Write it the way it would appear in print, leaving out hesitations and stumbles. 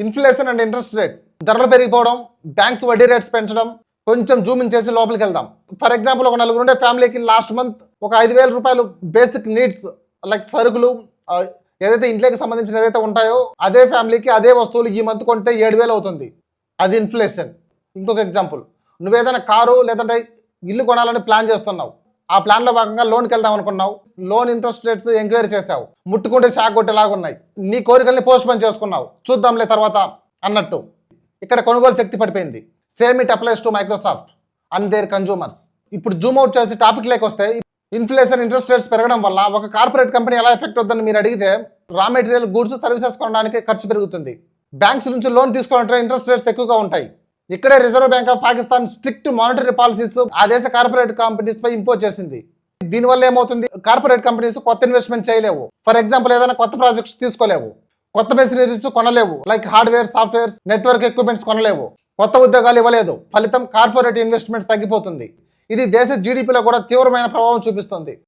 Inflation and interest rate, ధరలు పెరిగిపోవడం, banks వడ్డీ రేట్స్ పెంచడం. కొంచెం జూమ్ ఇన్ చేసి లోపలికి వెళ్దాం. ఫర్ ఎగ్జాంపుల్, ఒక నలుగురు ఉండే ఫ్యామిలీకి లాస్ట్ మంత్ ఒక 5,000 రూపాయలు బేసిక్ నీడ్స్ లైక్ సరుకులు ఏదైతే ఇంట్లోకి సంబంధించిన ఏదైతే ఉంటాయో అదే ఫ్యామిలీకి అదే వస్తువులు ఈ మంత్ కొంటే 7,000 అవుతుంది. అది ఇన్ఫ్లేషన్. ఇంకొక ఎగ్జాంపుల్, నువ్వేదైనా కారు లేదంటే ఇల్లు కొనాలని ప్లాన్ చేస్తున్నావు. ఆ ప్లాన్లో భాగంగా లోన్కి వెళ్దాం అనుకున్నావు. లోన్ ఇంట్రెస్ట్ రేట్స్ ఎంక్వైరీ చేసావు. ముట్టుకుంటే షాక్ కొట్టేలాగా ఉన్నాయి. నీ కోరికల్ని పోస్ట్ పోన్ చేసుకున్నావు. చూద్దాంలే తర్వాత అన్నట్టు. ఇక్కడ కొనుగోలు శక్తి పడిపోయింది. Same it applies to Microsoft and their consumers. ఇప్పుడు జూమ్ అవుట్ చేసి టాపిక్ లేక వస్తే, ఇన్ఫ్లేషన్ ఇంట్రెస్ట్ రేట్స్ పెరగడం వల్ల ఒక కార్పొరేట్ కంపెనీ ఎలా ఎఫెక్ట్ అవుతుందని మీరు అడిగితే, రా మెటీరియల్, గూడ్స్, సర్వీసెస్ కొనడానికి ఖర్చు పెరుగుతుంది. బ్యాంక్స్ నుంచి లోన్ తీసుకోవాలంటే ఇంట్రెస్ట్ రేట్స్ ఎక్కువగా ఉంటాయి. ఇక్కడే reserve bank of Pakistan strict monetary policies ఆ దేశ కార్పొరేట్ కంపెనీస్ పై ఇంపోజ్ చేసింది. దీనివల్ల ఏమవుతుంది, కార్పొరేట్ కంపెనీస్ కొత్త ఇన్వెస్ట్మెంట్ చేయలేవు. ఫర్ ఎగ్జాంపుల్, ఏదైనా కొత్త ప్రాజెక్ట్స్ తీసుకోలేవు, కొత్త మెషినరీస్ కొనలేవు, like hardware, software, network equipments కొనలేవు, కొత్త ఉద్యోగాలు ఇవ్వలేదు. ఫలితం కార్పొరేట్ ఇన్వెస్ట్మెంట్స్ తగ్గిపోతుంది. ఇది దేశ జీడిపిలో కూడా తీవ్రమైన ప్రభావం చూపిస్తుంది.